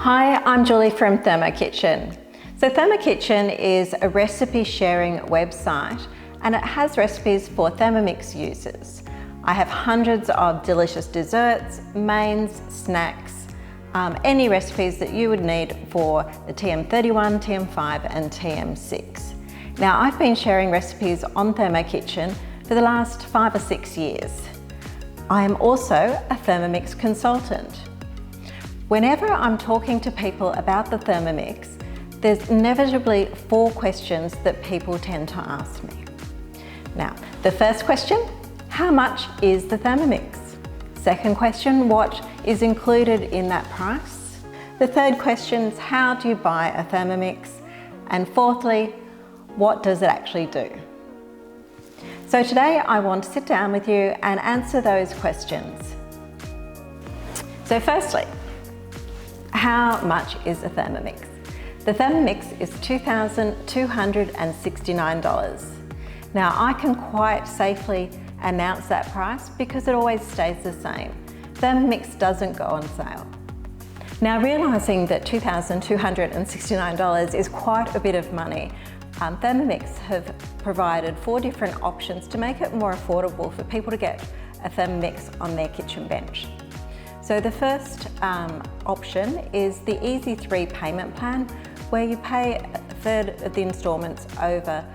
Hi, I'm Julie from ThermoKitchen. So ThermoKitchen is a recipe sharing website and it has recipes for Thermomix users. I have hundreds of delicious desserts, mains, snacks, any recipes that you would need for the TM31, TM5 and TM6. Now I've been sharing recipes on ThermoKitchen for the last 5 or 6 years. I am also a Thermomix consultant. Whenever I'm talking to people about the Thermomix, there's inevitably 4 questions that people tend to ask me. Now, the first question, how much is the Thermomix? Second question, what is included in that price? The third question is, how do you buy a Thermomix? And fourthly, what does it actually do? So today I want to sit down with you and answer those questions. So firstly, how much is a Thermomix? The Thermomix is $2,269. Now I can quite safely announce that price because it always stays the same. Thermomix doesn't go on sale. Now realising that $2,269 is quite a bit of money, Thermomix have provided 4 different options to make it more affordable for people to get a Thermomix on their kitchen bench. So the first option is the Easy 3 payment plan, where you pay a third of the instalments over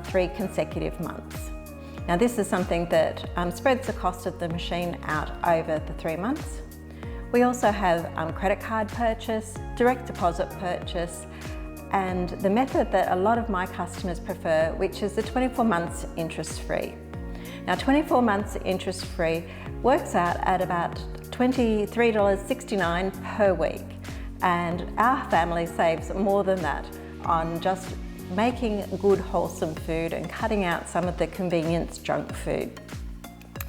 3 consecutive months. Now this is something that spreads the cost of the machine out over the 3 months. We also have credit card purchase, direct deposit purchase, and the method that a lot of my customers prefer, which is the 24 months interest-free. Now 24 months interest-free works out at about $23.69 per week, and our family saves more than that on just making good wholesome food and cutting out some of the convenience junk food.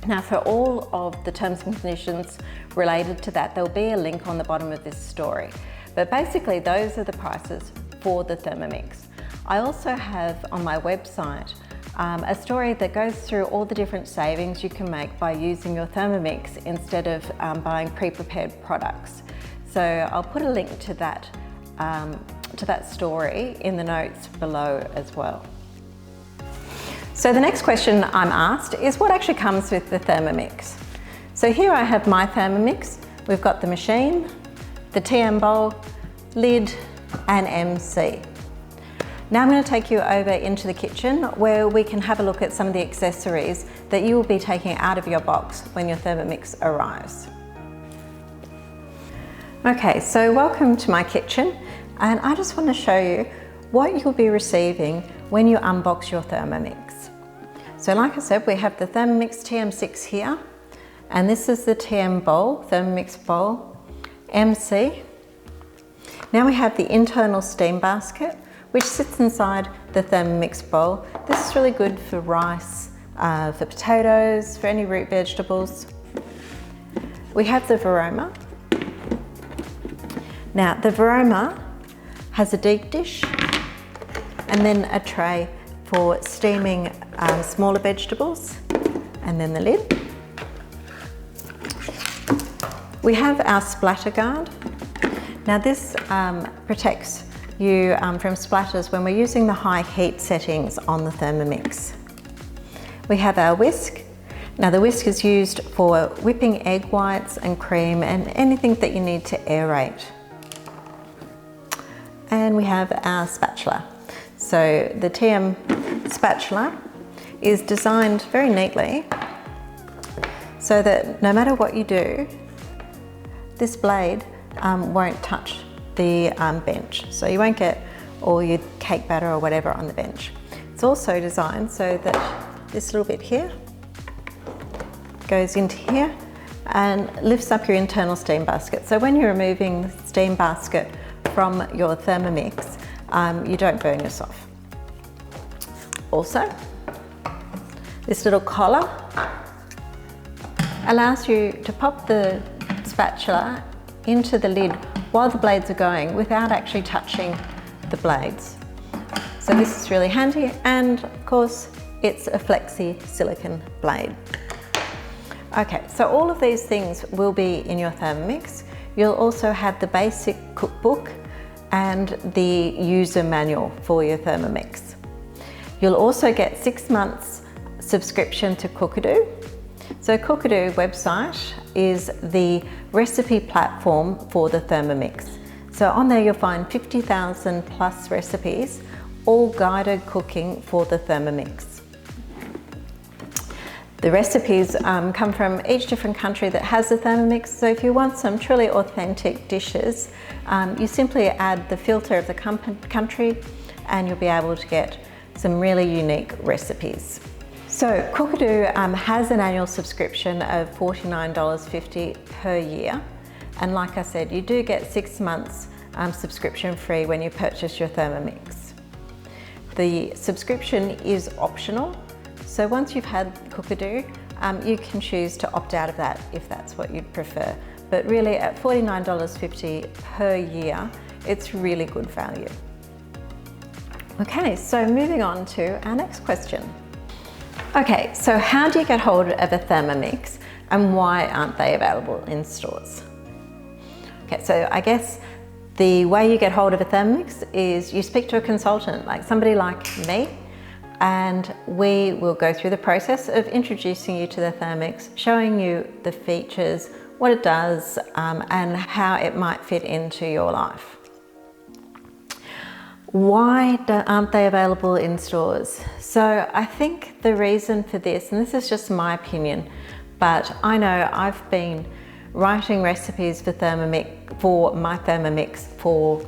Now for all of the terms and conditions related to that, there'll be a link on the bottom of this story. But basically those are the prices for the Thermomix. I also have on my website a story that goes through all the different savings you can make by using your Thermomix instead of buying pre-prepared products. So I'll put a link to that story in the notes below as well. So the next question I'm asked is, what actually comes with the Thermomix? So here I have my Thermomix. We've got the machine, the TM bowl, lid and MC. Now I'm going to take you over into the kitchen where we can have a look at some of the accessories that you will be taking out of your box when your Thermomix arrives. Okay, so welcome to my kitchen, and I just want to show you what you'll be receiving when you unbox your Thermomix. So like I said, we have the Thermomix TM6 here, and this is the TM bowl, Thermomix bowl, MC. Now we have the internal steam basket, which sits inside the Thermomix bowl. This is really good for rice, for potatoes, for any root vegetables. We have the Varoma. Now the Varoma has a deep dish and then a tray for steaming smaller vegetables, and then the lid. We have our splatter guard. Now this protects you from splatters when we're using the high heat settings on the Thermomix. We have our whisk. Now the whisk is used for whipping egg whites and cream and anything that you need to aerate. And we have our spatula. So the TM spatula is designed very neatly so that no matter what you do, this blade won't touch the bench. So you won't get all your cake batter or whatever on the bench. It's also designed so that this little bit here goes into here and lifts up your internal steam basket. So when you're removing the steam basket from your Thermomix, you don't burn yourself. Also, this little collar allows you to pop the spatula into the lid while the blades are going without actually touching the blades. So this is really handy, and of course it's a flexi silicone blade. Okay, so all of these things will be in your Thermomix. You'll also have the basic cookbook and the user manual for your Thermomix. You'll also get 6 months subscription to Cookadoo. So Cookadoo website is the recipe platform for the Thermomix. So on there you'll find 50,000 plus recipes, all guided cooking for the Thermomix. The recipes come from each different country that has a Thermomix, so if you want some truly authentic dishes, you simply add the filter of the country and you'll be able to get some really unique recipes. So Cookadoo has an annual subscription of $49.50 per year, and like I said, you do get 6 months subscription free when you purchase your Thermomix. The subscription is optional, so once you've had Cookadoo, you can choose to opt out of that if that's what you'd prefer. But really at $49.50 per year, it's really good value. Okay, so moving on to our next question. Okay, so how do you get hold of a Thermomix and why aren't they available in stores? Okay, so I guess the way you get hold of a Thermomix is you speak to a consultant, like somebody like me, and we will go through the process of introducing you to the Thermomix, showing you the features, what it does, and how it might fit into your life. Why aren't they available in stores? So I think the reason for this, and this is just my opinion, but I know I've been writing recipes for my Thermomix for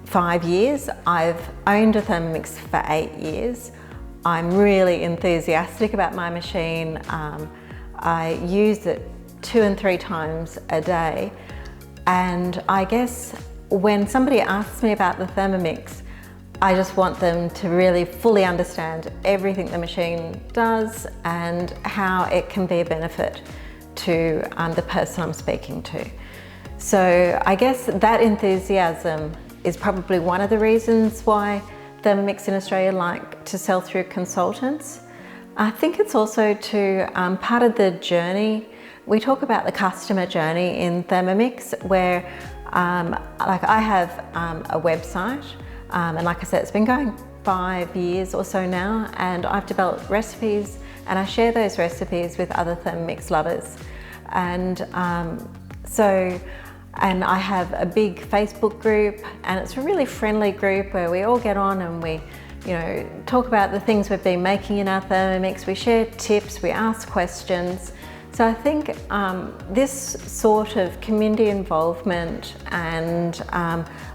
5 years. I've owned a Thermomix for 8 years. I'm really enthusiastic about my machine. I use it 2 and 3 times a day, and I guess when somebody asks me about the Thermomix, I just want them to really fully understand everything the machine does and how it can be a benefit to the person I'm speaking to. So I guess that enthusiasm is probably one of the reasons why Thermomix in Australia like to sell through consultants. I think it's also part of the journey. We talk about the customer journey in Thermomix, where like I have a website, and like I said, it's been going 5 years or so now, and I've developed recipes and I share those recipes with other Thermomix lovers. And and I have a big Facebook group, and it's a really friendly group where we all get on and we, talk about the things we've been making in our Thermomix, we share tips, we ask questions. So I think this sort of community involvement and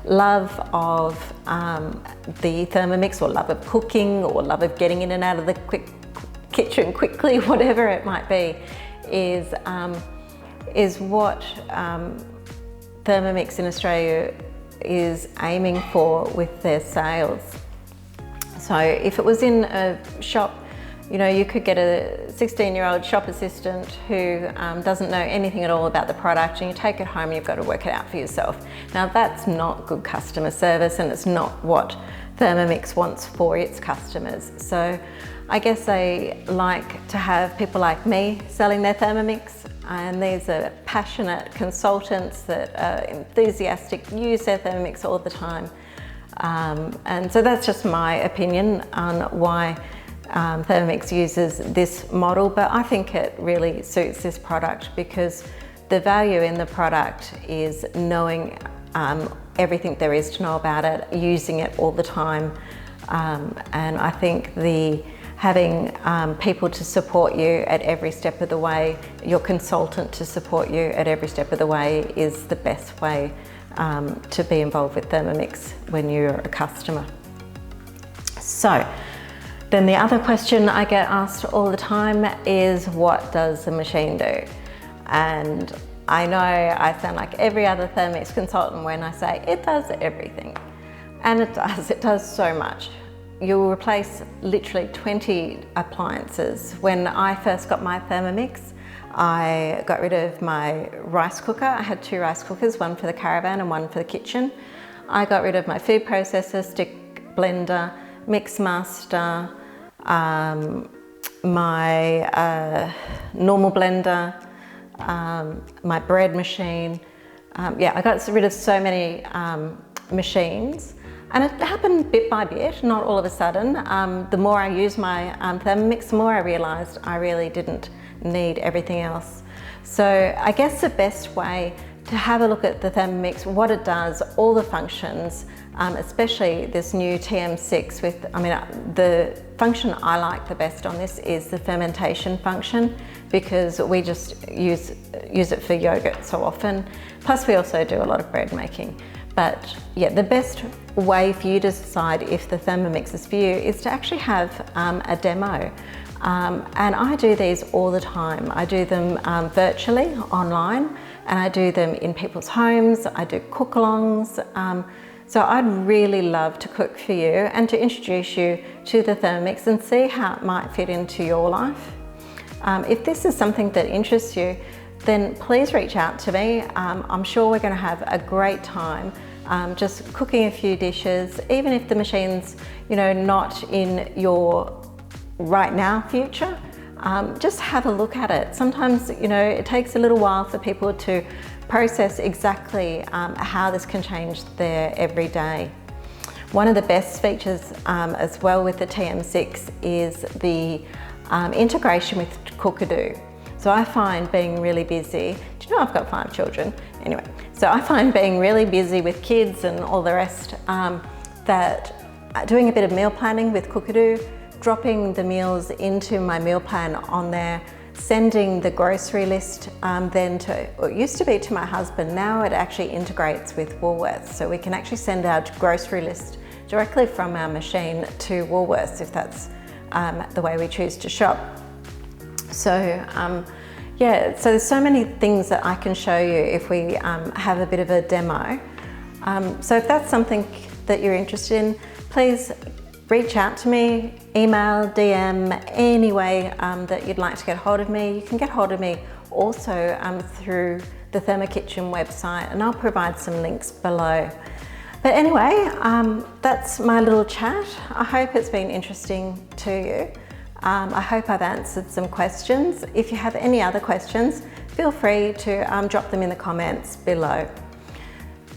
love of the Thermomix, or love of cooking, or love of getting in and out of the kitchen quickly, whatever it might be, is what Thermomix in Australia is aiming for with their sales. So if it was in a shop, you could get a 16-year-old shop assistant who doesn't know anything at all about the product, and you take it home and you've got to work it out for yourself. Now that's not good customer service, and it's not what Thermomix wants for its customers. So I guess they like to have people like me selling their Thermomix, and these are passionate consultants that are enthusiastic, use their Thermomix all the time. And so that's just my opinion on why Thermomix uses this model, but I think it really suits this product because the value in the product is knowing everything there is to know about it, using it all the time, and I think having people to support you at every step of the way, your consultant to support you at every step of the way, is the best way to be involved with Thermomix when you're a customer. So then the other question I get asked all the time is, what does the machine do? And I know I sound like every other Thermomix consultant when I say it does everything. And it does so much. You'll replace literally 20 appliances. When I first got my Thermomix, I got rid of my rice cooker. I had 2 rice cookers, one for the caravan and one for the kitchen. I got rid of my food processor, stick blender, mix master, my normal blender, my bread machine. Yeah, I got rid of so many machines, and it happened bit by bit, not all of a sudden. The more I used my Thermomix, the more I realised I really didn't need everything else. So I guess the best way to have a look at the Thermomix, what it does, all the functions, especially this new TM6 with, the function I like the best on this is the fermentation function, because we just use it for yogurt so often. Plus we also do a lot of bread making. But yeah, the best way for you to decide if the Thermomix is for you is to actually have a demo. And I do these all the time. I do them virtually online, and I do them in people's homes. I do cook-alongs. So I'd really love to cook for you and to introduce you to the Thermomix and see how it might fit into your life. If this is something that interests you, then please reach out to me. I'm sure we're going to have a great time just cooking a few dishes, even if the machine's, not in your right now future. Just have a look at it. Sometimes, it takes a little while for people to process exactly how this can change their everyday. One of the best features as well with the TM6 is the integration with Cookadoo. So I find being really busy, do you know I've got 5 children? Anyway, so I find being really busy with kids and all the rest, that doing a bit of meal planning with Cookadoo, dropping the meals into my meal plan on there, sending the grocery list then to, it used to be to my husband, now it actually integrates with Woolworths. So we can actually send our grocery list directly from our machine to Woolworths if that's the way we choose to shop. So yeah, so there's so many things that I can show you if we have a bit of a demo. So if that's something that you're interested in, please reach out to me, email, DM, any way that you'd like to get hold of me. You can get hold of me also through the ThermoKitchen website, and I'll provide some links below. But anyway, that's my little chat. I hope it's been interesting to you. I hope I've answered some questions. If you have any other questions, feel free to drop them in the comments below.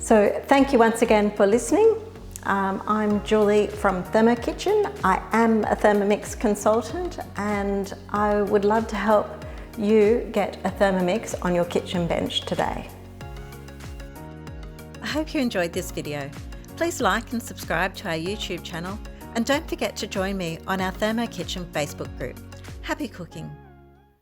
So thank you once again for listening. I'm Julie from ThermoKitchen. I am a Thermomix consultant, and I would love to help you get a Thermomix on your kitchen bench today. I hope you enjoyed this video. Please like and subscribe to our YouTube channel, and don't forget to join me on our ThermoKitchen Facebook group. Happy cooking!